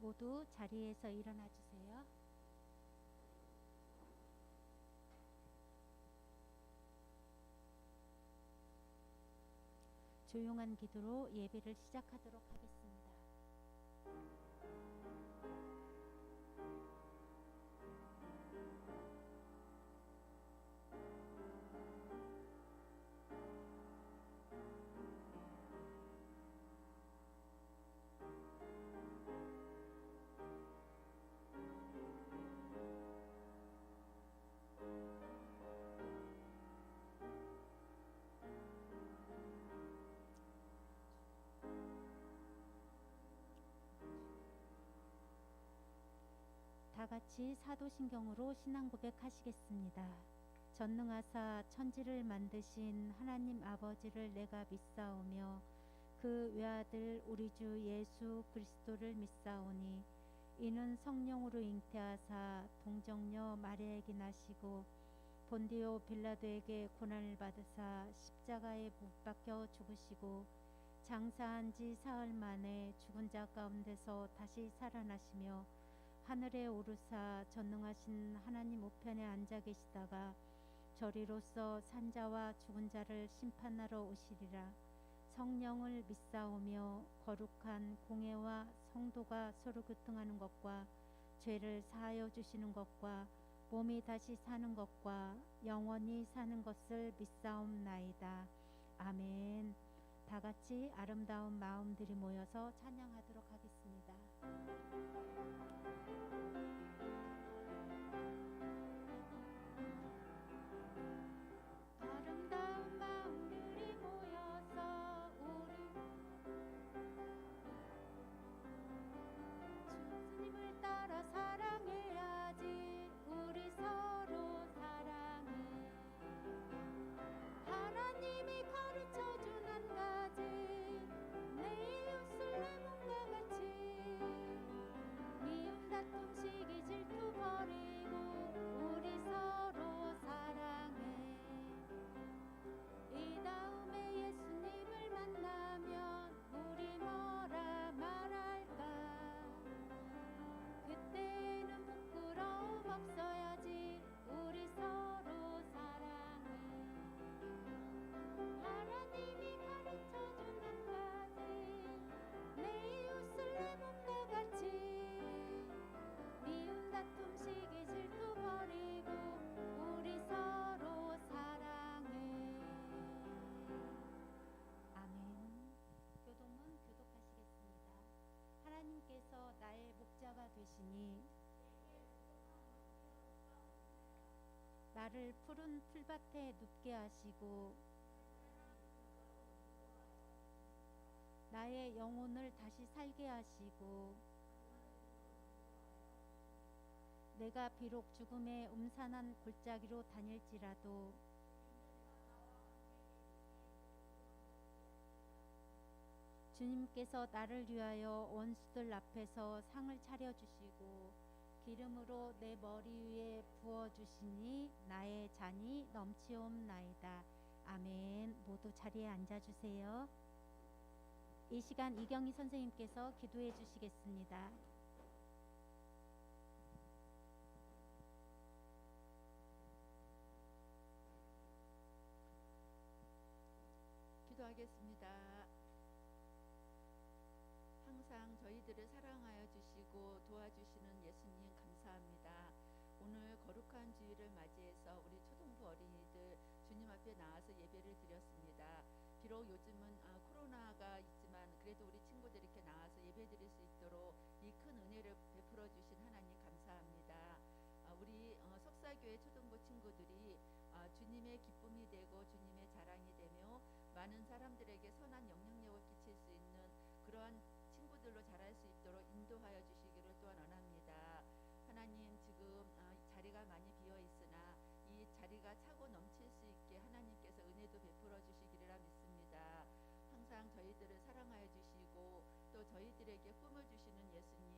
모두 자리에서 일어나 주세요. 조용한 기도로 예배를 시작하도록 하겠습니다. 다 같이 사도신경으로 신앙 고백하시겠습니다. 전능하사 천지를 만드신 하나님 아버지를 내가 믿사오며 그 외아들 우리 주 예수 그리스도를 믿사오니 이는 성령으로 잉태하사 동정녀 마리아에게 나시고 본디오 빌라도에게 고난을 받으사 십자가에 못 박혀 죽으시고 장사한 지 사흘 만에 죽은 자 가운데서 다시 살아나시며 하늘에 오르사 전능하신 하나님 우편에 앉아 계시다가 저리로서 산자와 죽은 자를 심판하러 오시리라. 성령을 믿사오며 거룩한 공회와 성도가 서로 교통하는 것과 죄를 사하여 주시는 것과 몸이 다시 사는 것과 영원히 사는 것을 믿사옵나이다. 아멘. 다 같이 아름다운 마음들이 모여서 찬양하도록 하겠습니다. 하나님께서 나의 목자가 되시니 나를 푸른 풀밭에 눕게 하시고 나의 영혼을 다시 살게 하시고 내가 비록 죽음의 음산한 골짜기로 다닐지라도 주님께서 나를 위하여 원수들 앞에서 상을 차려주시고 기름으로 내 머리 위에 부어주시니 나의 잔이 넘치옵나이다. 아멘. 모두 자리에 앉아주세요. 이 시간 이경희 선생님께서 기도해 주시겠습니다. 기도하겠습니다. 항상 저희들을 사랑하여 주시고 도와주시는 예수님 감사합니다. 오늘 거룩한 주일을 맞이해서 우리 초등부 어린이들 주님 앞에 나와서 예배를 드렸습니다. 비록 요즘은 코로나가 있지만 그래도 우리 친구들이 이렇게 나와서 예배 드릴 수 있도록 이 큰 은혜를 베풀어 주신 하나님 감사합니다. 우리 석사교회 초등부 친구들이 주님의 기쁨이 되고 주님의 자랑이 되며 많은 사람들에게 선한 영향력을 끼칠 수 있는 그러한 친구들로 자랄 수 있도록 인도하여 주시기를 또한 원합니다. 하나님, 지금 자리가 많이 비어 있으나 이 자리가 차고 넘칠 수 있게 하나님께서 은혜도 베풀어 주시기를 믿습니다. 항상 저희들을 사랑하여 주시고 또 저희들에게 꿈을 주시는 예수님,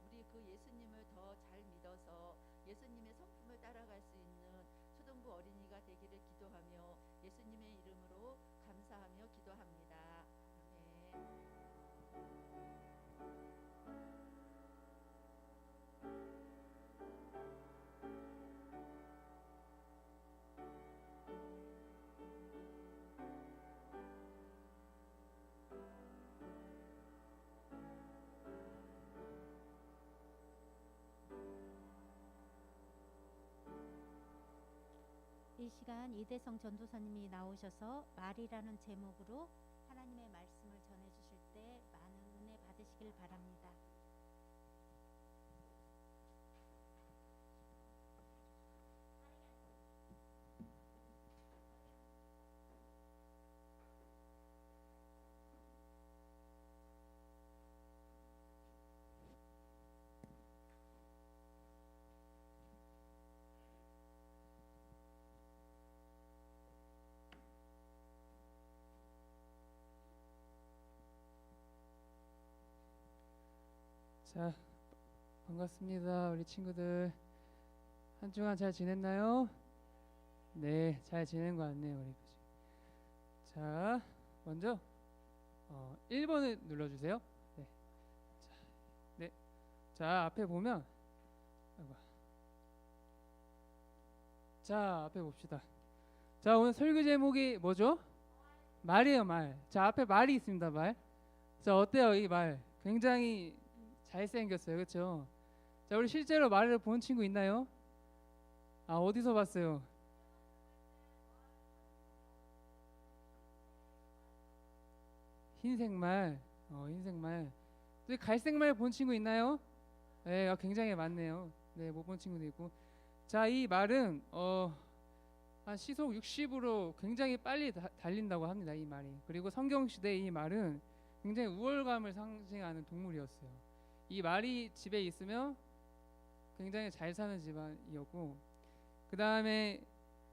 우리 그 예수님을 더 잘 믿어서 예수님의 성품을 따라갈 수 있는 초등부 어린이가 되기를 기도하며 예수님의 이름으로 감사하며 기도합니다. 아멘. 이 시간 이대성 전도사님이 나오셔서 말이라는 제목으로 하나님의 말씀을 전해주실 때 많은 은혜 받으시길 바랍니다. 자, 반갑습니다. 우리 친구들 한 주간 잘 지냈나요? 네, 잘 지낸 것 같네요. 우리. 자, 먼저 1번을 눌러주세요. 네. 자, 네. 자, 앞에 보면 아이고. 자, 앞에 봅시다. 자, 오늘 설교 제목이 뭐죠? 말이에요, 말. 자, 앞에 말이 있습니다, 말. 자, 어때요, 이 말? 굉장히 잘생겼어요, 그렇죠? 자, 우리 실제로 말을 본 친구 있나요? 아, 어디서 봤어요? 흰색 말, 흰색 말. 또 갈색 말 본 친구 있나요? 네, 굉장히 많네요. 네, 못 본 친구도 있고. 자, 이 말은 한 시속 60으로 굉장히 빨리 달린다고 합니다, 이 말이. 그리고 성경 시대 이 말은 굉장히 우월감을 상징하는 동물이었어요. 이 말이 집에 있으면 굉장히 잘 사는 집안이었고, 그 다음에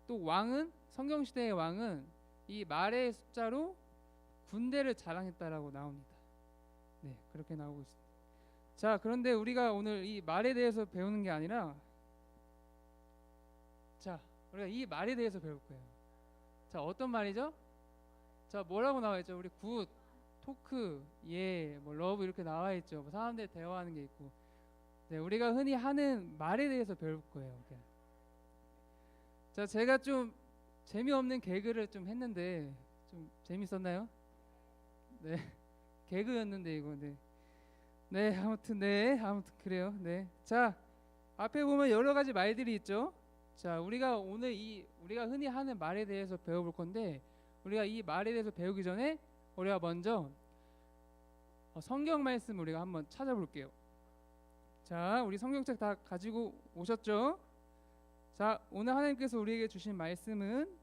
또 왕은, 성경 시대의 왕은 이 말의 숫자로 군대를 자랑했다라고 나옵니다. 네, 그렇게 나오고 있습니다. 자, 그런데 우리가 오늘 이 말에 대해서 배우는 게 아니라, 자, 우리가 이 말에 대해서 배울 거예요. 자, 어떤 말이죠? 자, 뭐라고 나와 있죠? 우리 굿, 토크, 예, 뭐 러브 이렇게 나와 있죠. 뭐 사람들 대화하는 게 있고. 네, 우리가 흔히 하는 말에 대해서 배울 거예요. 자, 제가 좀 재미없는 개그를 좀 했는데 좀 재밌었나요? 네, 개그였는데 이거. 네, 네, 아무튼 그래요. 네, 자, 앞에 보면 여러 가지 말들이 있죠. 자, 우리가 오늘 우리가 흔히 하는 말에 대해서 배워볼 건데, 우리가 이 말에 대해서 배우기 전에 우리가 먼저 성경 말씀 우리가 한번 찾아볼게요. 자, 우리 성경책 다 가지고 오셨죠? 자, 오늘 하나님께서 우리에게 주신 말씀은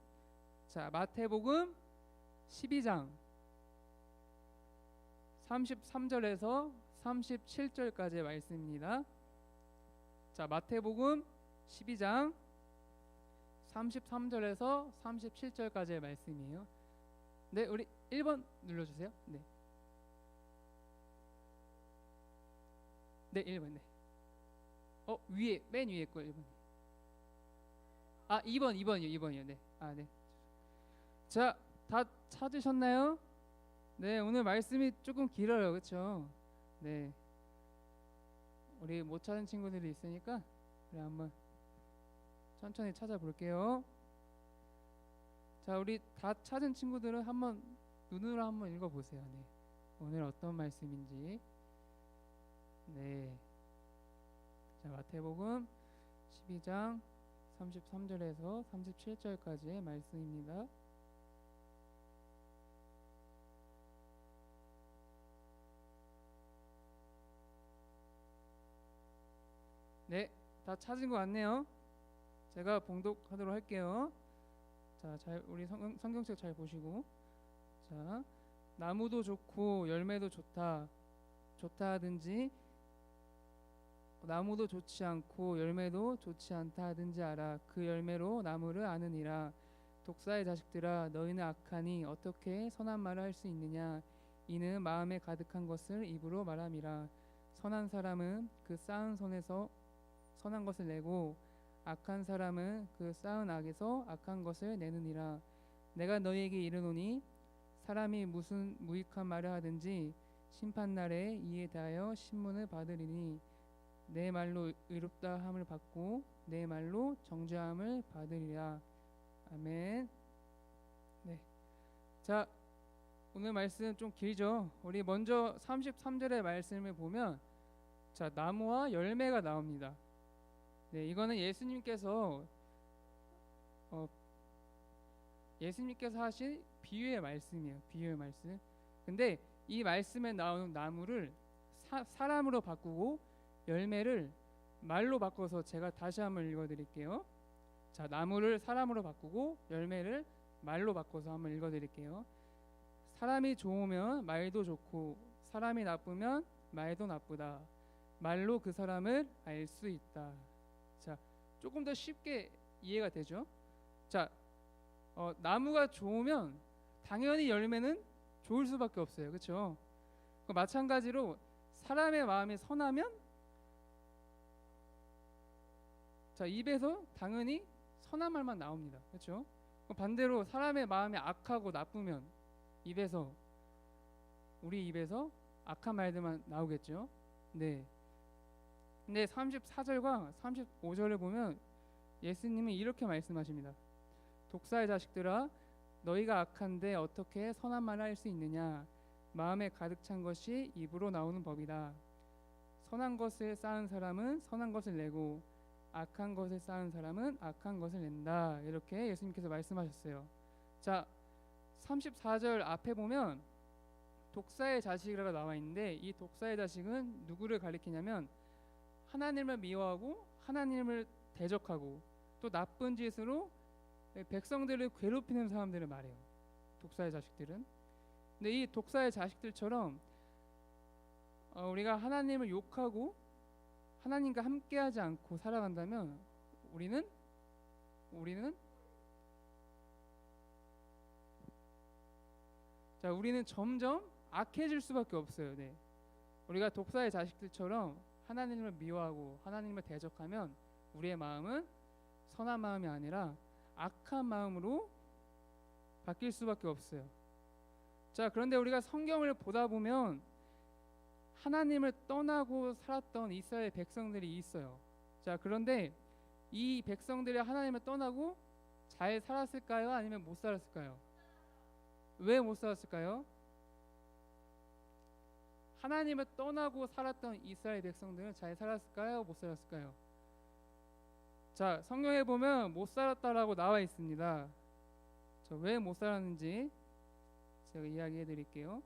자, 마태복음 12장 33절에서 37절까지의 말씀입니다. 자, 마태복음 12장 33절에서 37절까지의 말씀이에요. 네, 우리 1번 눌러주세요. 네, 네, 1번. 네. 위에, 맨 위에 거 1번. 아, 2번이요. 네. 아, 네. 자, 다 찾으셨나요? 네, 오늘 말씀이 조금 길어요, 그렇죠? 네. 우리 못 찾은 친구들이 있으니까 우리 한번 천천히 찾아볼게요. 자, 우리 다 찾은 친구들은 한번 눈으로 한번 읽어보세요. 네. 오늘 어떤 말씀인지. 네. 자, 마태복음 12장 33절에서 37절까지의 말씀입니다. 네, 다 찾은 것 같네요. 제가 봉독하도록 할게요. 자, 우리 성경책 잘 보시고. 자, 나무도 좋고 열매도 좋다 하든지 나무도 좋지 않고 열매도 좋지 않다 하든지 알아. 그 열매로 나무를 아느니라. 독사의 자식들아, 너희는 악하니 어떻게 선한 말을 할 수 있느냐? 이는 마음에 가득한 것을 입으로 말함이라. 선한 사람은 그 쌓은 손에서 선한 것을 내고 악한 사람은 그 쌓은 악에서 악한 것을 내느니라. 내가 너희에게 이르노니 사람이 무슨 무익한 말을 하든지 심판날에 이에 대하여 신문을 받으리니 내 말로 의롭다 함을 받고 내 말로 정죄함을 받으리라. 아멘. 네. 자, 오늘 말씀 좀 길죠. 우리 먼저 33절의 말씀을 보면 자, 나무와 열매가 나옵니다. 네, 이거는 예수님께서 예수님께서 하신 비유의 말씀이에요. 비유의 말씀. 근데 이 말씀에 나오는 나무를 사람으로 바꾸고 열매를 말로 바꿔서 제가 다시 한번 읽어드릴게요. 자, 나무를 사람으로 바꾸고 열매를 말로 바꿔서 한번 읽어드릴게요. 사람이 좋으면 말도 좋고 사람이 나쁘면 말도 나쁘다. 말로 그 사람을 알 수 있다. 자, 조금 더 쉽게 이해가 되죠? 자, 나무가 좋으면 당연히 열매는 좋을 수밖에 없어요. 그렇죠? 마찬가지로 사람의 마음이 선하면 자, 입에서 당연히 선한 말만 나옵니다. 그렇죠? 반대로 사람의 마음이 악하고 나쁘면 우리 입에서 악한 말들만 나오겠죠. 네. 근데 34절과 35절을 보면 예수님이 이렇게 말씀하십니다. 독사의 자식들아, 너희가 악한데 어떻게 선한 말을 할 수 있느냐? 마음에 가득 찬 것이 입으로 나오는 법이다. 선한 것을 쌓은 사람은 선한 것을 내고 악한 것을 쌓은 사람은 악한 것을 낸다. 이렇게 예수님께서 말씀하셨어요. 자, 34절 앞에 보면 독사의 자식이라고 나와 있는데 이 독사의 자식은 누구를 가리키냐면 하나님을 미워하고 하나님을 대적하고 또 나쁜 짓으로 백성들을 괴롭히는 사람들을 말해요. 독사의 자식들은. 근데 이 독사의 자식들처럼 우리가 하나님을 욕하고 하나님과 함께하지 않고 살아간다면 우리는 점점 악해질 수밖에 없어요. 네. 우리가 독사의 자식들처럼 하나님을 미워하고 하나님을 대적하면 우리의 마음은 선한 마음이 아니라 악한 마음으로 바뀔 수밖에 없어요. 자, 그런데 우리가 성경을 보다 보면 하나님을 떠나고 살았던 이스라엘 백성들이 있어요. 자, 그런데 이 백성들이 하나님을 떠나고 잘 살았을까요? 아니면 못 살았을까요? 왜 못 살았을까요? 하나님을 떠나고 살았던 이스라엘 백성들은 잘 살았을까요? 못 살았을까요? 자, 성경에 보면 못 살았다라고 나와 있습니다. 왜 못 살았는지 제가 이야기해 드릴게요.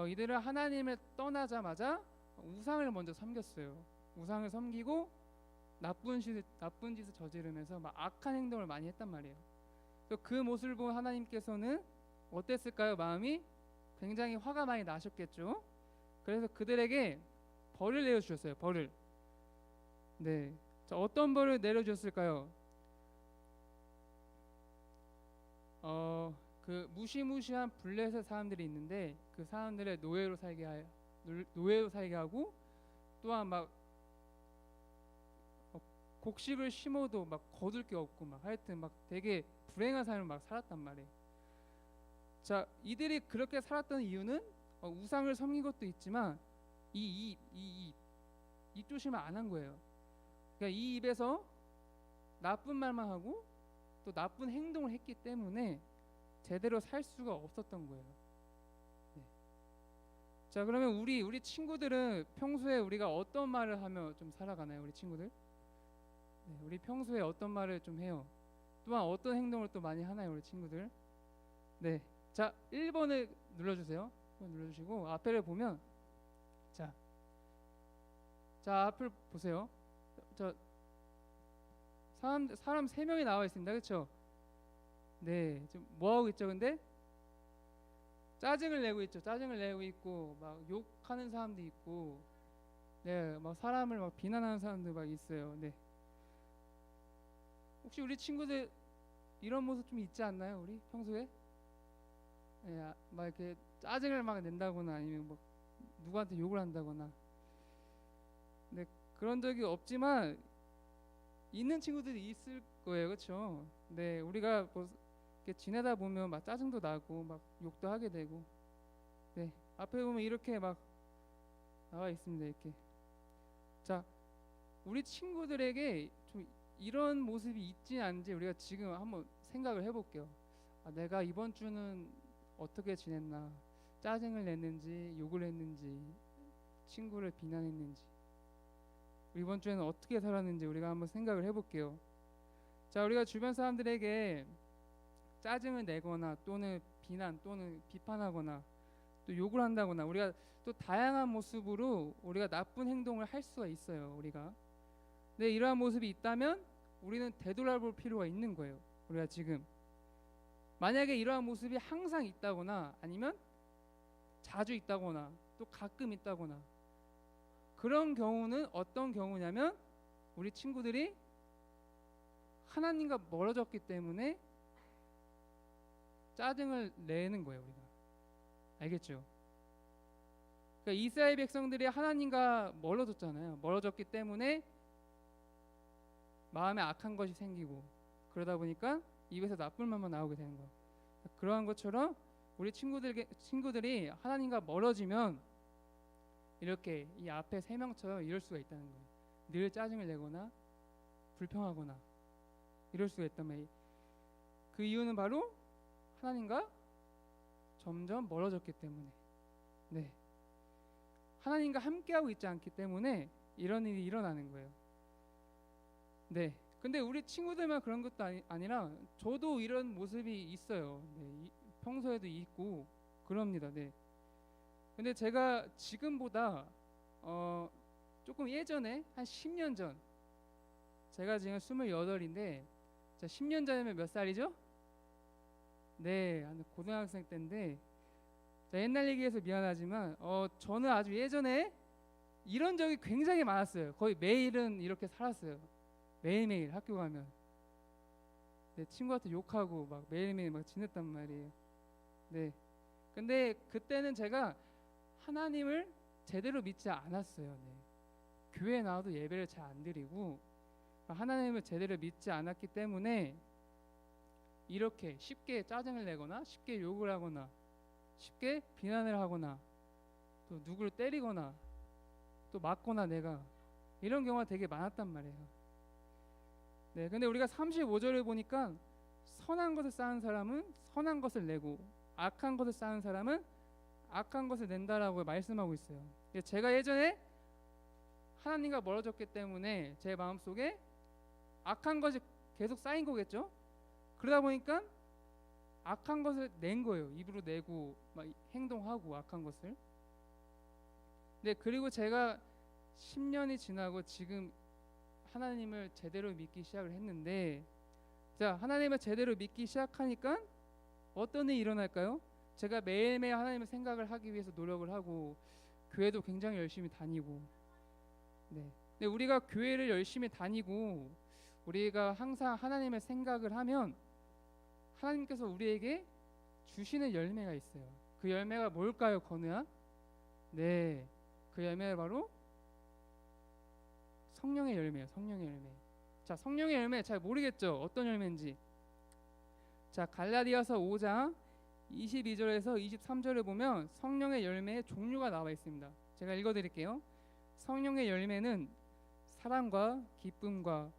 이들은 하나님을 떠나자마자 우상을 먼저 섬겼어요. 우상을 섬기고 나쁜 짓을 저지르면서 막 악한 행동을 많이 했단 말이에요. 그 모습을 본 하나님께서는 어땠을까요? 마음이 굉장히 화가 많이 나셨겠죠. 그래서 그들에게 벌을 내려주셨어요. 벌을. 네. 자, 어떤 벌을 내려주셨을까요? 그 무시무시한 블레셋 사람들이 있는데 그 사람들의 노예로 살게 하고 또한 막 곡식을 심어도 막 거둘 게 없고 막 하여튼 막 되게 불행한 삶을 막 살았단 말이에요. 자, 이들이 그렇게 살았던 이유는 우상을 섬긴 것도 있지만 이 입 조심을 안 한 거예요. 그러니까 이 입에서 나쁜 말만 하고 또 나쁜 행동을 했기 때문에 제대로 살 수가 없었던 거예요. 네. 자, 그러면 우리 친구들은 평소에 우리가 어떤 말을 하며 좀 살아가나요? 우리 친구들? 네, 우리 평소에 어떤 말을 좀 해요? 또한 어떤 행동을 또 많이 하나요? 우리 친구들? 네. 자, 1번을 눌러주세요. 1번 눌러주시고 앞에를 보면 자, 앞을 보세요. 사람 3명이 나와 있습니다. 그렇죠? 네, 지금 뭐 하고 있죠? 근데 짜증을 내고 있죠. 짜증을 내고 있고 막 욕하는 사람도 있고, 네, 막 사람을 막 비난하는 사람들 막 있어요. 네. 혹시 우리 친구들 이런 모습 좀 있지 않나요? 우리 평소에? 네, 막 이렇게 짜증을 막 낸다거나 아니면 뭐 누구한테 욕을 한다거나, 네, 그런 적이 없지만 있는 친구들이 있을 거예요. 그렇죠? 네, 우리가 뭐 이렇게 지내다 보면 막 짜증도 나고 막 욕도 하게 되고, 네, 앞에 보면 이렇게 막 나와 있습니다. 이렇게. 자, 우리 친구들에게 좀 이런 모습이 있지 않은지 우리가 지금 한번 생각을 해볼게요. 내가 이번 주는 어떻게 지냈나, 짜증을 냈는지 욕을 했는지 친구를 비난했는지 이번 주에는 어떻게 살았는지 우리가 한번 생각을 해볼게요. 자, 우리가 주변 사람들에게 짜증을 내거나 또는 비난 또는 비판하거나 또 욕을 한다거나 우리가 또 다양한 모습으로 우리가 나쁜 행동을 할 수가 있어요. 우리가. 근데 이러한 모습이 있다면 우리는 되돌아볼 필요가 있는 거예요. 우리가 지금 만약에 이러한 모습이 항상 있다거나 아니면 자주 있다거나 또 가끔 있다거나 그런 경우는 어떤 경우냐면 우리 친구들이 하나님과 멀어졌기 때문에 짜증을 내는 거예요. 우리가 알겠죠? 그러니까 이스라엘 백성들이 하나님과 멀어졌잖아요. 멀어졌기 때문에 마음에 악한 것이 생기고 그러다 보니까 입에서 나쁜 말만 나오게 되는 거예요. 그러한 것처럼 우리 친구들이 하나님과 멀어지면 이렇게 이 앞에 세 명처럼 이럴 수가 있다는 거예요. 늘 짜증을 내거나 불평하거나 이럴 수가 있단 말이에요. 그 이유는 바로 하나님과 점점 멀어졌기 때문에, 네, 하나님과 함께하고 있지 않기 때문에 이런 일이 일어나는 거예요. 네, 근데 우리 친구들만 그런 것도 아니라 저도 이런 모습이 있어요. 네, 평소에도 있고 그럽니다. 네. 근데 제가 지금보다 조금 예전에 한 10년 전, 제가 지금 28인데 자 10년 전이면 몇 살이죠? 네, 한 고등학생 때인데 자, 옛날 얘기해서 미안하지만 저는 아주 예전에 이런 적이 굉장히 많았어요. 거의 매일은 이렇게 살았어요. 매일매일 학교 가면 내 친구한테 욕하고 막 매일매일 막 지냈단 말이에요. 네, 근데 그때는 제가 하나님을 제대로 믿지 않았어요. 네. 교회 나와도 예배를 잘 안 드리고 하나님을 제대로 믿지 않았기 때문에 이렇게 쉽게 짜증을 내거나 쉽게 욕을 하거나 쉽게 비난을 하거나 또 누구를 때리거나 또 맞거나 내가 이런 경우가 되게 많았단 말이에요. 네, 근데 우리가 35절을 보니까 선한 것을 쌓은 사람은 선한 것을 내고 악한 것을 쌓은 사람은 악한 것을 낸다라고 말씀하고 있어요. 제가 예전에 하나님과 멀어졌기 때문에 제 마음속에 악한 것이 계속 쌓인 거겠죠. 그러다 보니까 악한 것을 낸 거예요. 입으로 내고 막 행동하고 악한 것을. 네, 그리고 제가 10년이 지나고 지금 하나님을 제대로 믿기 시작을 했는데 자, 하나님을 제대로 믿기 시작하니까 어떤 일이 일어날까요? 제가 매일매일 하나님의 생각을 하기 위해서 노력을 하고 교회도 굉장히 열심히 다니고 네. 근데 우리가 교회를 열심히 다니고 우리가 항상 하나님의 생각을 하면 하나님께서 우리에게 주시는 열매가 있어요. 그 열매가 뭘까요, 건우야? 네, 그 열매가 바로 성령의 열매예요. 성령의 열매. 자, 성령의 열매 잘 모르겠죠? 어떤 열매인지. 자, 갈라디아서 5장 22절에서 23절을 보면 성령의 열매의 종류가 나와 있습니다. 제가 읽어드릴게요. 성령의 열매는 사랑과 기쁨과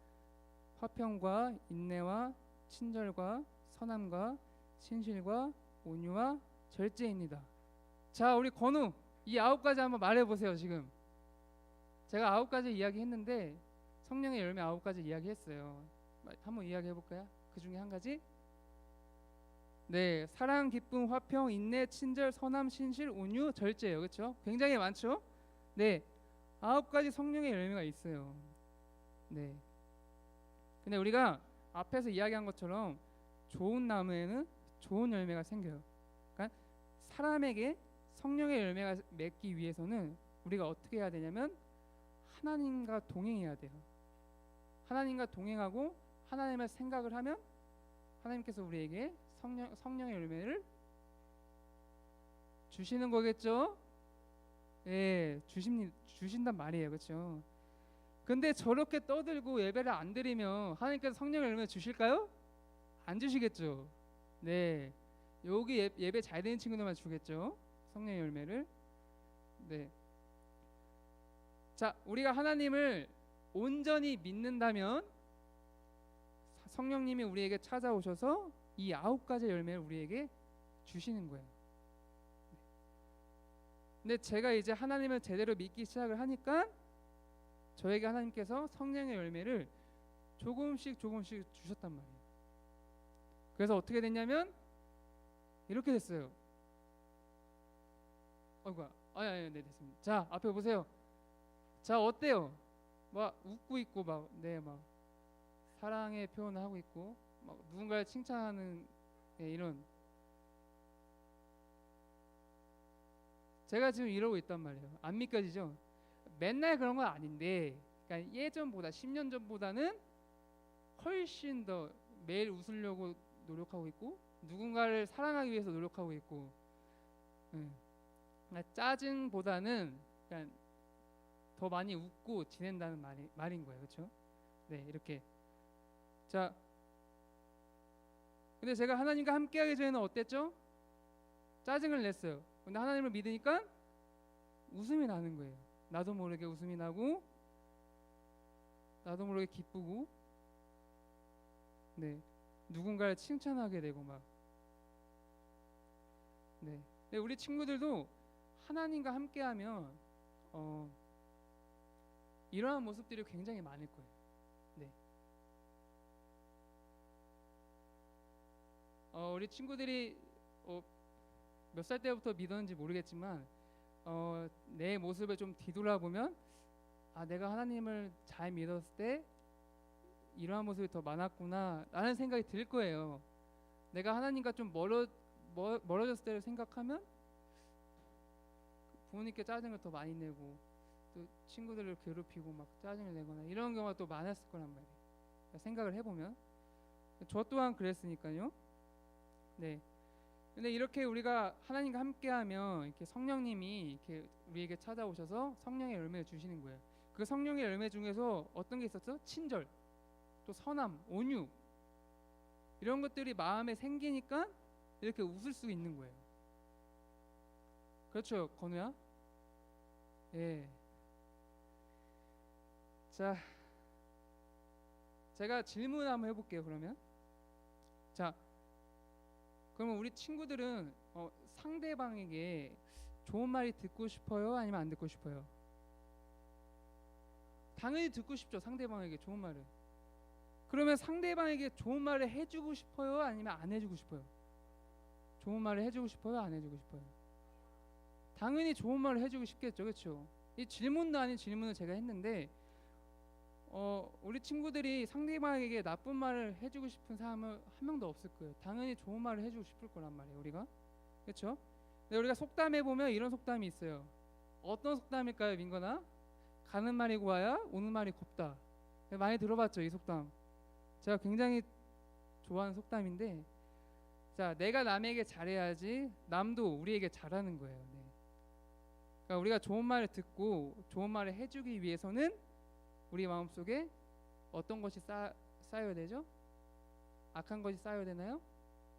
화평과 인내와 친절과 선함과 신실과 온유와 절제입니다. 자, 우리 건우 이 9가지 한번 말해보세요. 지금 제가 9가지 이야기했는데 성령의 열매 9가지 이야기했어요. 한번 이야기해볼까요? 그 중에 한 가지? 네, 사랑, 기쁨, 화평, 인내, 친절, 선함, 신실, 온유, 절제예요. 그렇죠? 굉장히 많죠? 네, 9가지 성령의 열매가 있어요. 네. 근데 우리가 앞에서 이야기한 것처럼 좋은 나무에는 좋은 열매가 생겨요. 그러니까 사람에게 성령의 열매가 맺기 위해서는 우리가 어떻게 해야 되냐면 하나님과 동행해야 돼요. 하나님과 동행하고 하나님의 생각을 하면 하나님께서 우리에게 성령의 열매를 주시는 거겠죠? 예, 주신단 말이에요. 그렇죠? 근데 저렇게 떠들고 예배를 안 드리면 하나님께서 성령의 열매 주실까요? 안 주시겠죠. 네, 여기 예배 잘 되는 친구들만 주겠죠. 성령의 열매를. 네. 자, 우리가 하나님을 온전히 믿는다면 성령님이 우리에게 찾아오셔서 이 9가지 열매를 우리에게 주시는 거예요. 근데 제가 이제 하나님을 제대로 믿기 시작을 하니까 저에게 하나님께서 성령의 열매를 조금씩 주셨단 말이에요. 그래서 어떻게 됐냐면 이렇게 됐어요. 아이고야. 네, 됐습니다. 자, 앞에 보세요. 자, 어때요? 막 웃고 있고 막 사랑의 표현을 하고 있고 막 누군가를 칭찬하는 이런, 제가 지금 이러고 있단 말이에요. 안 믿겨지죠? 맨날 그런 건 아닌데, 그러니까 예전보다 10년 전보다는 훨씬 더 매일 웃으려고 노력하고 있고 누군가를 사랑하기 위해서 노력하고 있고, 그러니까 짜증보다는 그러니까 더 많이 웃고 지낸다는 말인 거예요. 그렇죠? 네, 이렇게. 자, 근데 제가 하나님과 함께하기 전에는 어땠죠? 짜증을 냈어요. 근데 하나님을 믿으니까 웃음이 나는 거예요. 나도 모르게 웃음이 나고 나도 모르게 기쁘고, 네, 누군가를 칭찬하게 되고 막. 네, 네, 우리 친구들도 하나님과 함께하면 이러한 모습들이 굉장히 많을 거예요. 네. 우리 친구들이 몇 살 때부터 믿었는지 모르겠지만 내 모습을 좀 뒤돌아보면 내가 하나님을 잘 믿었을 때 이러한 모습이 더 많았구나 라는 생각이 들 거예요. 내가 하나님과 좀 멀어졌을 때를 생각하면 부모님께 짜증을 더 많이 내고 또 친구들을 괴롭히고 막 짜증을 내거나 이런 경우가 또 많았을 거란 말이에요. 그러니까 생각을 해보면 저 또한 그랬으니까요. 네. 근데 이렇게 우리가 하나님과 함께하면 이렇게 성령님이 이렇게 우리에게 찾아오셔서 성령의 열매를 주시는 거예요. 그 성령의 열매 중에서 어떤 게 있었어? 친절, 또 선함, 온유, 이런 것들이 마음에 생기니까 이렇게 웃을 수 있는 거예요. 그렇죠, 건우야? 예. 자, 제가 질문 한번 해볼게요. 그러면 자, 그러면 우리 친구들은 상대방에게 좋은 말이 듣고 싶어요? 아니면 안 듣고 싶어요? 당연히 듣고 싶죠. 상대방에게 좋은 말을. 그러면 상대방에게 좋은 말을 해주고 싶어요? 아니면 안 해주고 싶어요? 좋은 말을 해주고 싶어요? 안 해주고 싶어요? 당연히 좋은 말을 해주고 싶겠죠. 그렇죠? 이 질문도 아닌 질문을 제가 했는데 우리 친구들이 상대방에게 나쁜 말을 해주고 싶은 사람은 한 명도 없을 거예요. 당연히 좋은 말을 해주고 싶을 거란 말이에요. 우리가. 그렇죠? 근데 우리가 속담에 보면 이런 속담이 있어요. 어떤 속담일까요, 민건아? 가는 말이 고와야 오는 말이 곱다. 많이 들어봤죠, 이 속담. 제가 굉장히 좋아하는 속담인데, 자, 내가 남에게 잘해야지 남도 우리에게 잘하는 거예요. 네. 그러니까 우리가 좋은 말을 듣고 좋은 말을 해주기 위해서는 우리 마음속에 어떤 것이 쌓여야 되죠? 악한 것이 쌓여야 되나요?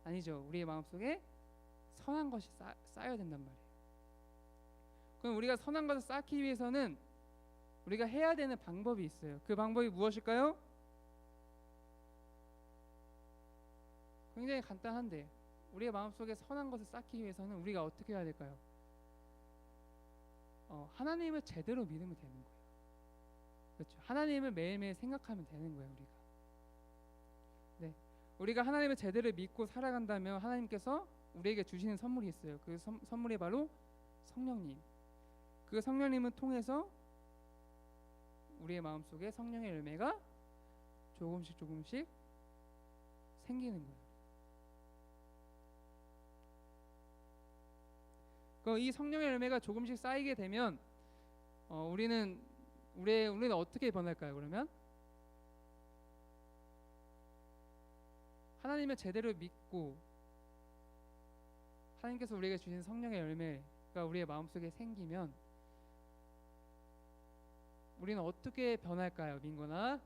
아니죠. 우리의 마음속에 선한 것이 쌓여야 된단 말이에요. 그럼 우리가 선한 것을 쌓기 위해서는 우리가 해야 되는 방법이 있어요. 그 방법이 무엇일까요? 굉장히 간단한데, 우리의 마음속에 선한 것을 쌓기 위해서는 우리가 어떻게 해야 될까요? 하나님을 제대로 믿으면 되는 거예요. 그렇죠. 하나님을 매일매일 생각하면 되는 거예요. 우리가 하나님을 제대로 믿고 살아간다면 하나님께서 우리에게 주시는 선물이 있어요. 그 선물이 바로 성령님. 그 성령님을 통해서 우리의 마음속에 성령의 열매가 조금씩 생기는 거예요. 이 성령의 열매가 조금씩 쌓이게 되면 우리는 어떻게 변할까요? 그러면 하나님을 제대로 믿고 하나님께서 우리에게 주신 성령의 열매가 우리의 마음속에 생기면 우리는 어떻게 변할까요, 민건아?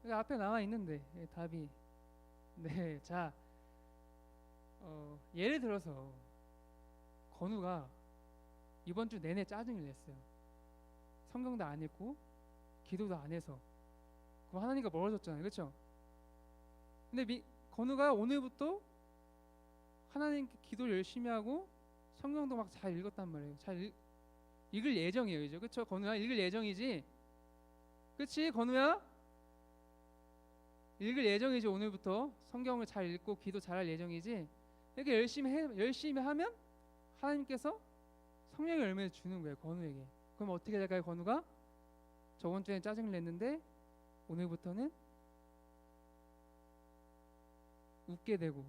여기 앞에 나와 있는데 답이. 네, 자, 예를 들어서 건우가 이번 주 내내 짜증을 냈어요. 성경도 안 읽고 기도도 안 해서. 그럼 하나님과 멀어졌잖아요. 그렇죠? 근데 건우가 오늘부터 하나님께 기도를 열심히 하고 성경도 막 잘 읽었단 말이에요. 잘 읽을 예정이에요. 이제. 그렇죠? 건우야, 읽을 예정이지? 그치 건우야? 읽을 예정이지. 오늘부터 성경을 잘 읽고 기도 잘할 예정이지. 이렇게 열심히 하면 하나님께서 성령의 열매를 주는 거예요, 건우에게. 그럼 어떻게 될까요, 건우가? 저번 주엔 짜증을 냈는데 오늘부터는 웃게 되고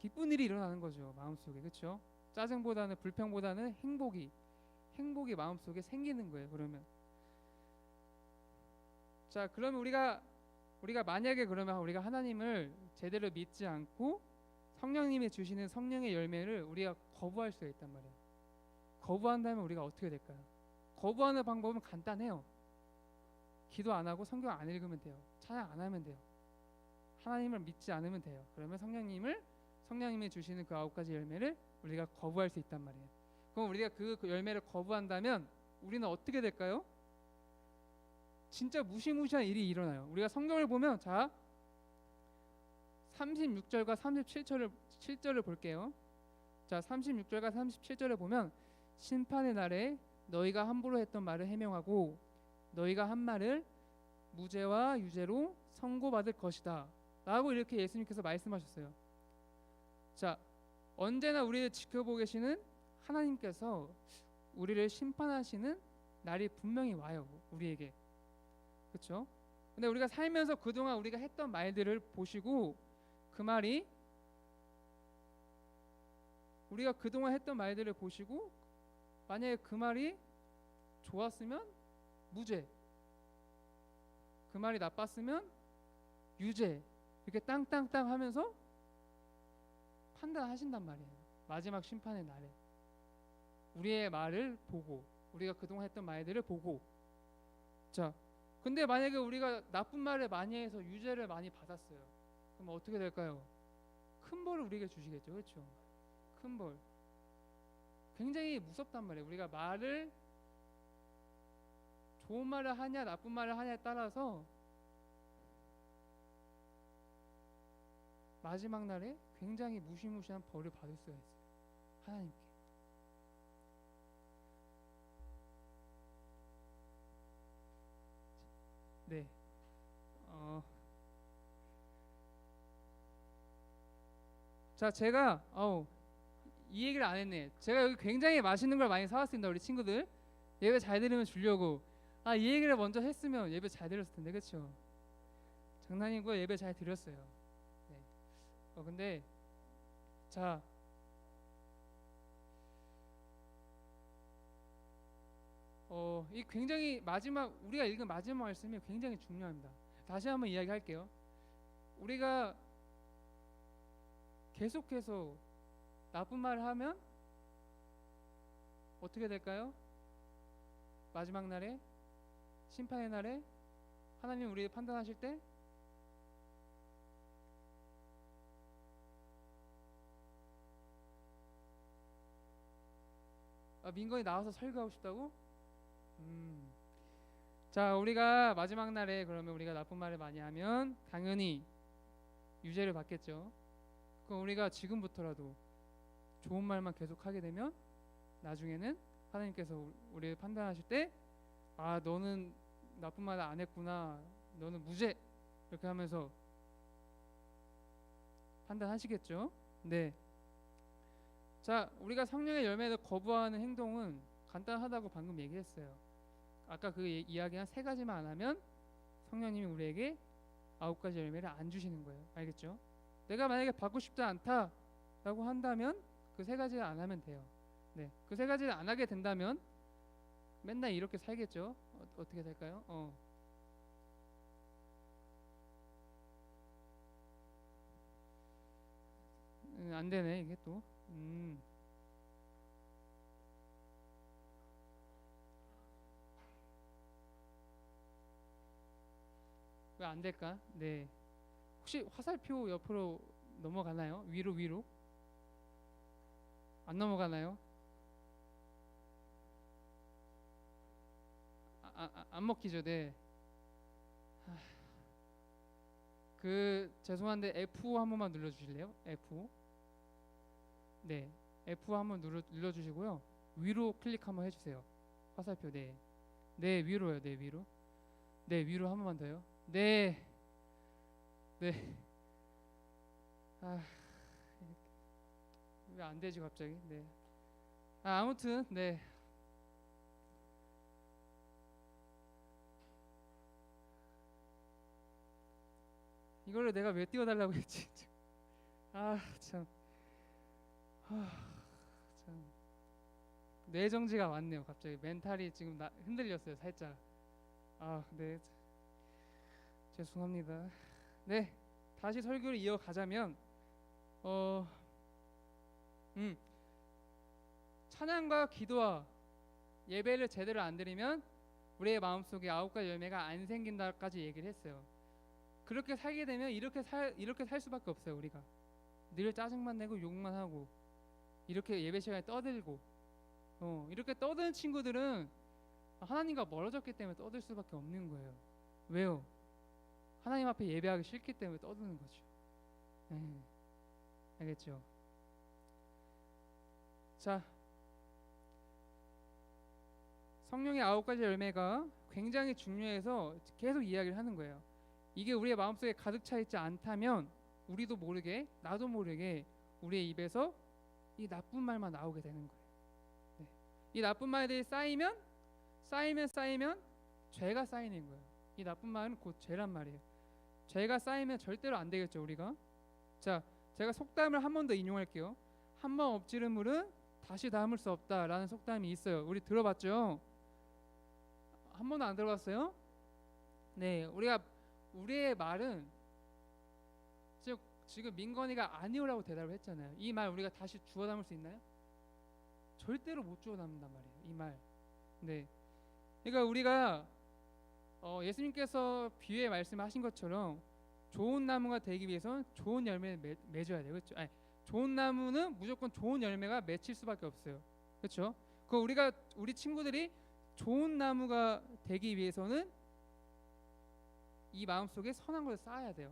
기쁜 일이 일어나는 거죠, 마음속에. 그렇죠? 짜증보다는, 불평보다는 행복이 마음속에 생기는 거예요. 그러면 자, 그러면 우리가 만약에 그러면 우리가 하나님을 제대로 믿지 않고 성령님이 주시는 성령의 열매를 우리가 거부할 수가 있단 말이에요. 거부한다면 우리가 어떻게 될까요? 거부하는 방법은 간단해요. 기도 안 하고 성경 안 읽으면 돼요. 찬양 안 하면 돼요. 하나님을 믿지 않으면 돼요. 그러면 성령님이 주시는 그 9가지 열매를 우리가 거부할 수 있단 말이에요. 그럼 우리가 그 열매를 거부한다면 우리는 어떻게 될까요? 진짜 무시무시한 일이 일어나요. 우리가 성경을 보면 자 36절과 37절을 볼게요. 자 36절과 37절을 보면 심판의 날에 너희가 함부로 했던 말을 해명하고 너희가 한 말을 무죄와 유죄로 선고받을 것이다 라고 이렇게 예수님께서 말씀하셨어요. 자, 언제나 우리를 지켜보고 계시는 하나님께서 우리를 심판하시는 날이 분명히 와요, 우리에게. 그렇죠? 근데 우리가 살면서 그동안 우리가 했던 말들을 보시고 그 말이 우리가 그동안 했던 말들을 보시고 만약에 그 말이 좋았으면 무죄, 그 말이 나빴으면 유죄, 이렇게 땅땅땅 하면서 판단하신단 말이에요. 마지막 심판의 날에 우리의 말을 보고, 우리가 그동안 했던 말들을 보고. 자, 근데 만약에 우리가 나쁜 말을 많이 해서 유죄를 많이 받았어요. 그럼 어떻게 될까요? 큰 벌을 우리에게 주시겠죠. 그렇죠? 큰 벌. 굉장히 무섭단 말이에요. 우리가 말을 좋은 말을 하냐 나쁜 말을 하냐에 따라서 마지막 날에 굉장히 무시무시한 벌을 받을 수가 있어요, 하나님께. 네. 자, 제가 이 얘기를 안 했네. 제가 여기 굉장히 맛있는 걸 많이 사왔습니다, 우리 친구들. 예배 잘 들으면 주려고. 이 얘기를 먼저 했으면 예배 잘 들었을 텐데, 그렇죠? 장난이고 예배 잘 드렸어요. 네. 근데 자, 이 굉장히 우리가 읽은 마지막 말씀이 굉장히 중요합니다. 다시 한번 이야기할게요. 우리가 계속해서 나쁜 말을 하면 어떻게 될까요? 마지막 날에, 심판의 날에 하나님 우리를 판단하실 때 민건이 나와서 설교하고 싶다고? 자, 우리가 마지막 날에 그러면 우리가 나쁜 말을 많이 하면 당연히 유죄를 받겠죠. 그럼 우리가 지금부터라도 좋은 말만 계속 하게 되면 나중에는 하나님께서 우리를 판단하실 때 너는 나쁜 말을 안 했구나, 너는 무죄, 이렇게 하면서 판단하시겠죠. 네. 자, 우리가 성령의 열매를 거부하는 행동은 간단하다고 방금 얘기했어요. 아까 그 이야기한 3가지만 안 하면 성령님이 우리에게 9가지 열매를 안 주시는 거예요. 알겠죠? 내가 만약에 받고 싶지 않다라고 한다면 그 3가지를 안 하면 돼요. 네, 그 3가지를 안 하게 된다면 맨날 이렇게 살겠죠. 어떻게 될까요? 안 되네 이게 또. 왜 안 될까? 네. 혹시 화살표 옆으로 넘어가나요? 위로? 안 넘어가나요? 안 먹히죠. 네. 죄송한데 F 한 번만 눌러주실래요? F. 네, F 한번 눌러주시고요. 위로 클릭 한번 해주세요. 화살표. 네. 네, 위로요. 네, 위로. 네, 위로 한 번만 더요. 네. 네. 아, 왜 안 되지 갑자기? 네. 아무튼 네. 이거를 내가 왜 띄워달라고 했지? 아, 참. 참. 뇌정지가 왔네요. 갑자기 멘탈이 지금 흔들렸어요, 살짝. 아, 네. 죄송합니다. 네. 다시 설교를 이어가자면 어, 음, 찬양과 기도와 예배를 제대로 안 드리면 우리의 마음속에 9가지 열매가 안 생긴다까지 얘기를 했어요. 그렇게 살게 되면 이렇게 살 수밖에 없어요. 우리가 늘 짜증만 내고 욕만 하고 이렇게 예배 시간에 떠들고 이렇게 떠드는 친구들은 하나님과 멀어졌기 때문에 떠들 수밖에 없는 거예요. 왜요? 하나님 앞에 예배하기 싫기 때문에 떠드는 거죠. 알겠죠? 자, 성령의 9가지 열매가 굉장히 중요해서 계속 이야기를 하는 거예요. 이게 우리의 마음속에 가득 차 있지 않다면 우리도 모르게, 나도 모르게 우리의 입에서 이 나쁜 말만 나오게 되는 거예요. 네. 이 나쁜 말들이 쌓이면 죄가 쌓이는 거예요. 이 나쁜 말은 곧 죄란 말이에요. 죄가 쌓이면 절대로 안 되겠죠, 우리가. 자, 제가 속담을 한 번 더 인용할게요. 한 번 엎지른 물은 다시 담을 수 없다라는 속담이 있어요. 우리 들어봤죠? 한 번도 안 들어봤어요? 네, 우리의 말은 지금 민건이가 아니오라고 대답을 했잖아요. 이 말 우리가 다시 주워 담을 수 있나요? 절대로 못 주워 담는단 말이에요. 이 말. 네. 그러니까 우리가 예수님께서 비유에 말씀하신 것처럼 좋은 나무가 되기 위해서는 좋은 열매를 맺어야 돼요. 그렇죠? 아니, 좋은 나무는 무조건 좋은 열매가 맺힐 수밖에 없어요. 그렇죠? 우리 친구들이 좋은 나무가 되기 위해서는 이 마음속에 선한 것을 쌓아야 돼요.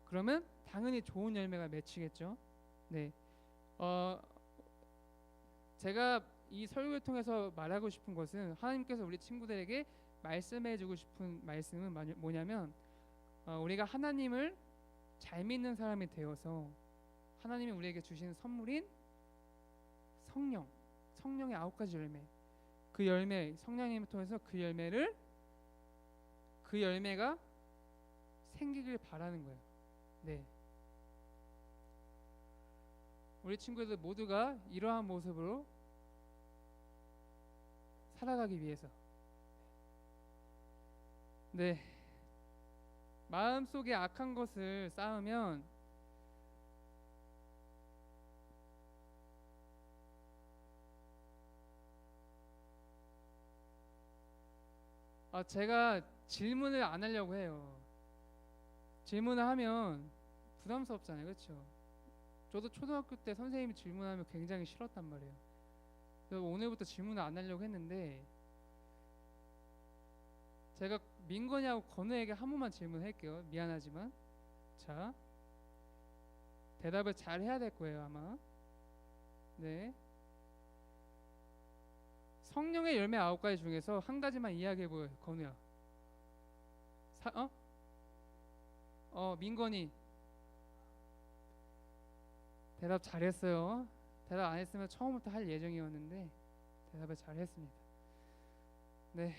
그러면 당연히 좋은 열매가 맺히겠죠. 네. 제가 이 설교를 통해서 말하고 싶은 것은 하나님께서 우리 친구들에게 말씀해주고 싶은 말씀은 뭐냐면 우리가 하나님을 잘 믿는 사람이 되어서 하나님이 우리에게 주신 선물인 성령의 9가지 열매, 그 열매, 성령님을 통해서 그 열매가 생기길 바라는 거예요. 네. 우리 친구들 모두가 이러한 모습으로 살아가기 위해서, 네, 마음속에 악한 것을 쌓으면 제가 질문을 안 하려고 해요. 질문을 하면 부담스럽잖아요, 그렇죠? 저도 초등학교 때 선생님이 질문하면 굉장히 싫었단 말이에요. 그래서 오늘부터 질문을 안 하려고 했는데 제가 민건이하고 건우에게 한 번만 질문할게요. 미안하지만. 자, 대답을 잘 해야 될 거예요, 아마. 네. 성령의 열매 9가지 중에서 한 가지만 이야기해 보여요, 건우야. 민건이. 대답 잘했어요. 대답 안 했으면 처음부터 할 예정이었는데 대답을 잘했습니다. 네.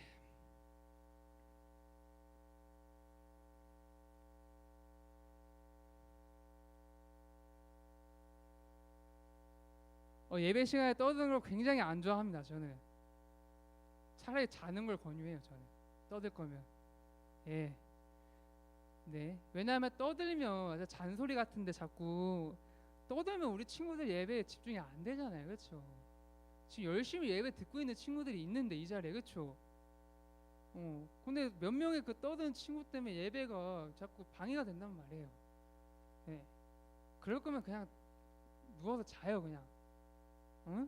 예배 시간에 떠드는 걸 굉장히 안 좋아합니다. 저는 차라리 자는 걸 권유해요. 저는 떠들 거면. 예. 네. 왜냐하면 떠들면 잔소리 같은데 자꾸 떠들면 우리 친구들 예배에 집중이 안 되잖아요. 그렇죠? 지금 열심히 예배 듣고 있는 친구들이 있는데 이 자리에, 그렇죠? 근데 몇 명의 그 떠드는 친구 때문에 예배가 자꾸 방해가 된단 말이에요. 네. 그럴 거면 그냥 누워서 자요, 그냥. 응?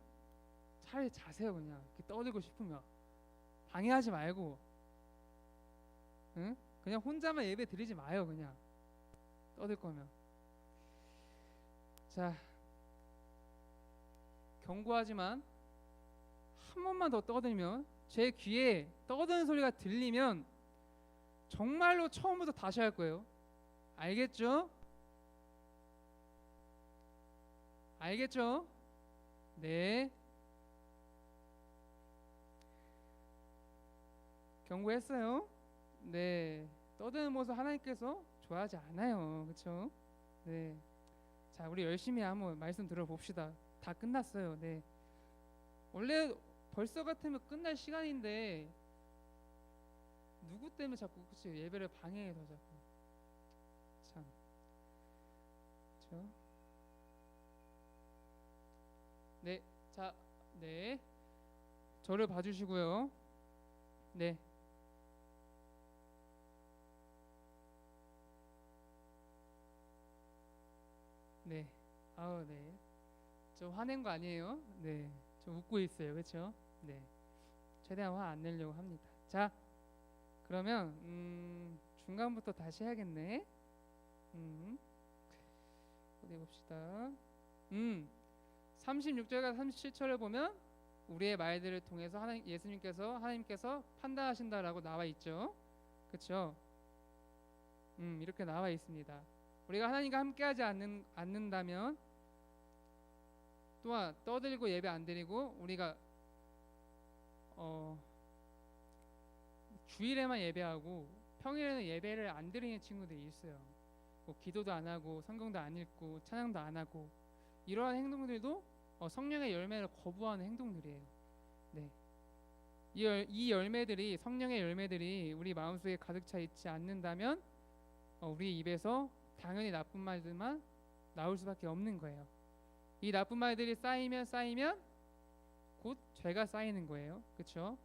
차라리 자세요, 그냥. 이렇게 떠들고 싶으면 방해하지 말고, 응? 그냥 혼자만 예배 드리지 마요, 그냥. 떠들 거면. 자, 경고하지만 한 번만 더 떠들면 제 귀에 떠드는 소리가 들리면 정말로 처음부터 다시 할 거예요. 알겠죠? 알겠죠? 네. 경고했어요. 네. 떠드는 모습 하나님께서 좋아하지 않아요. 그렇죠? 네. 자, 우리 열심히 한번 말씀 들어봅시다. 다 끝났어요. 네. 원래 벌써 같으면 끝날 시간인데 누구 때문에 자꾸 그치 예배를 방해해서 자꾸 참 그렇죠? 네, 자, 네, 저를 봐주시고요. 네, 네, 아우 네, 저 화낸 거 아니에요? 네, 저 웃고 있어요, 그렇죠? 네, 최대한 화 안 내려고 합니다. 자, 그러면 중간부터 다시 해야겠네. 어디 봅시다. 36절과 37절을 보면 우리의 말들을 통해서 하나님께서 판단하신다라고 나와 있죠. 그렇죠? 이렇게 나와 있습니다. 우리가 하나님과 함께하지 않는다면 또한 떠들고 예배 안 드리고 우리가 주일에만 예배하고 평일에는 예배를 안 드리는 친구들이 있어요. 뭐 기도도 안 하고 성경도 안 읽고 찬양도 안 하고 이러한 행동들도 성령의 열매를 거부하는 행동들이에요. 네. 이 열매들이 성령의 열매들이 우리 마음속에 가득 차 있지 않는다면 우리 입에서 당연히 나쁜 말들만 나올 수밖에 없는 거예요. 이 나쁜 말들이 쌓이면 곧 죄가 쌓이는 거예요. 그렇죠?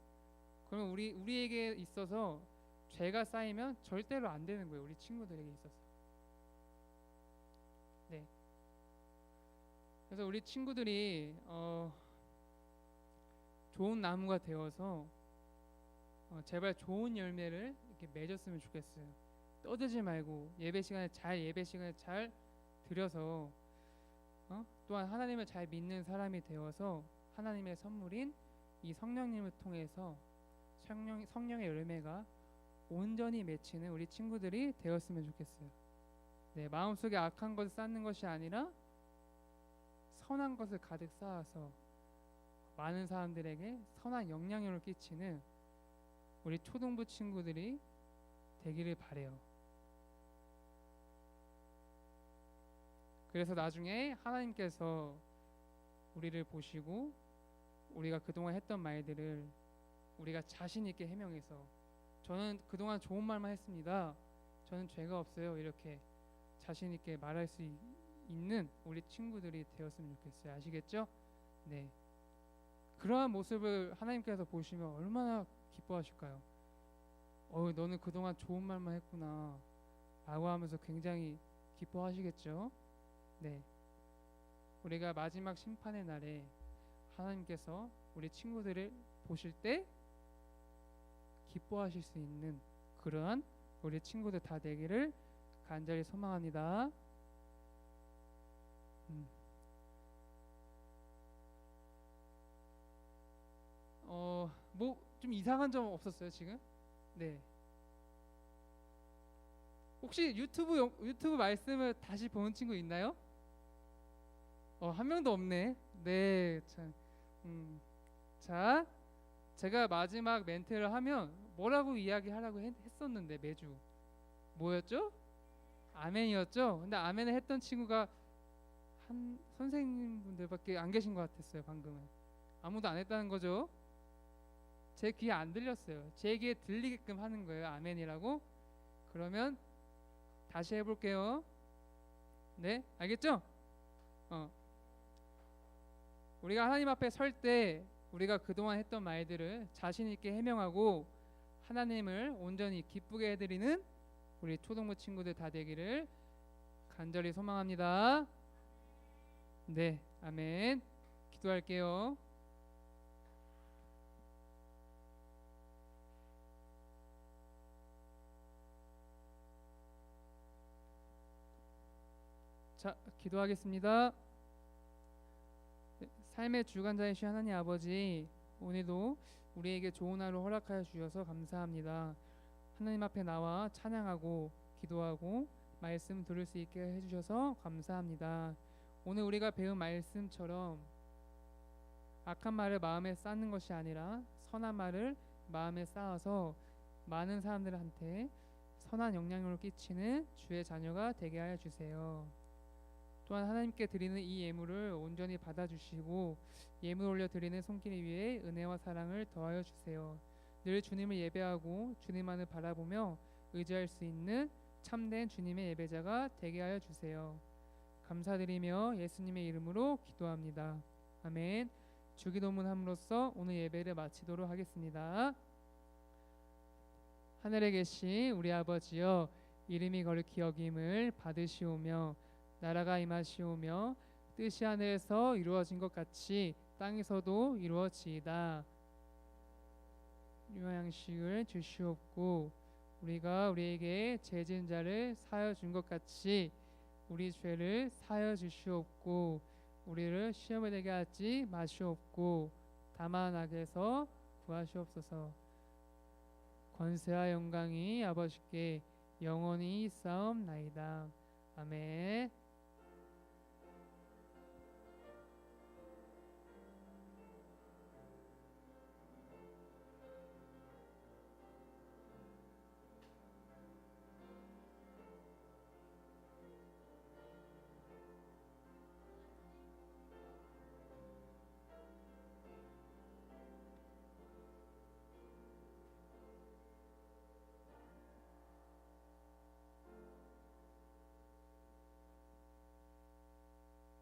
그러면 우리에게 있어서 죄가 쌓이면 절대로 안 되는 거예요. 우리 친구들에게 있어서. 네. 그래서 우리 친구들이 좋은 나무가 되어서 제발 좋은 열매를 이렇게 맺었으면 좋겠어요. 떠들지 말고 예배 시간에 잘 드려서 또한 하나님을 잘 믿는 사람이 되어서 하나님의 선물인 이 성령님을 통해서 성령의 열매가 온전히 맺히는 우리 친구들이 되었으면 좋겠어요. 네, 마음속에 악한 것을 쌓는 것이 아니라 선한 것을 가득 쌓아서 많은 사람들에게 선한 영향력을 끼치는 우리 초등부 친구들이 되기를 바래요. 그래서 나중에 하나님께서 우리를 보시고 우리가 그동안 했던 말들을 우리가 자신 있게 해명해서 저는 그동안 좋은 말만 했습니다. 저는 죄가 없어요. 이렇게 자신 있게 말할 수 있는 우리 친구들이 되었으면 좋겠어요. 아시겠죠? 네. 그러한 모습을 하나님께서 보시면 얼마나 기뻐하실까요? 너는 그동안 좋은 말만 했구나 라고 하면서 굉장히 기뻐하시겠죠? 네. 우리가 마지막 심판의 날에 하나님께서 우리 친구들을 보실 때 기뻐하실 수 있는 그러한 우리 친구들 다 되기를 간절히 소망합니다. 뭐 좀 이상한 점 없었어요 지금? 네. 혹시 유튜브 말씀을 다시 보는 친구 있나요? 한 명도 없네. 네, 참. 자, 제가 마지막 멘트를 하면 뭐라고 이야기하라고 했었는데 매주 뭐였죠? 아멘이었죠? 근데 아멘을 했던 친구가 한 선생님분들밖에 안 계신 것 같았어요. 방금은 아무도 안 했다는 거죠. 제 귀에 안 들렸어요. 제 귀에 들리게끔 하는 거예요. 아멘이라고. 그러면 다시 해볼게요. 네, 알겠죠? 우리가 하나님 앞에 설 때 우리가 그동안 했던 말들을 자신 있게 해명하고 하나님을 온전히 기쁘게 해드리는 우리 초등부 친구들 다 되기를 간절히 소망합니다. 네, 아멘. 기도할게요. 자, 기도하겠습니다. 네, 삶의 주관자이신 하나님 아버지, 오늘도 우리에게 좋은 하루 허락하여 주셔서 감사합니다. 하나님 앞에 나와 찬양하고 기도하고 말씀 들을 수 있게 해주셔서 감사합니다. 오늘 우리가 배운 말씀처럼 악한 말을 마음에 쌓는 것이 아니라 선한 말을 마음에 쌓아서 많은 사람들한테 선한 영향력을 끼치는 주의 자녀가 되게 하여 주세요. 또한 하나님께 드리는 이 예물을 온전히 받아주시고 예물 올려 드리는 손길 위에 은혜와 사랑을 더하여 주세요. 늘 주님을 예배하고 주님만을 바라보며 의지할 수 있는 참된 주님의 예배자가 되게 하여 주세요. 감사드리며 예수님의 이름으로 기도합니다. 아멘. 주기도문 함으로써 오늘 예배를 마치도록 하겠습니다. 하늘에 계신 우리 아버지여, 이름이 거룩히 여김을 받으시오며 나라가 임하시오며 뜻이 하늘에서 이루어진 것 같이 땅에서도 이루어지이다. 유황식을 주시옵고 우리가 우리에게 죄 지은 자를 사하여 준 것 같이 우리 죄를 사하여 주시옵고 우리를 시험에 들게 하지 마시옵고 다만 악에서 구하시옵소서. 권세와 영광이 아버지께 영원히 있사옵나이다. 아멘.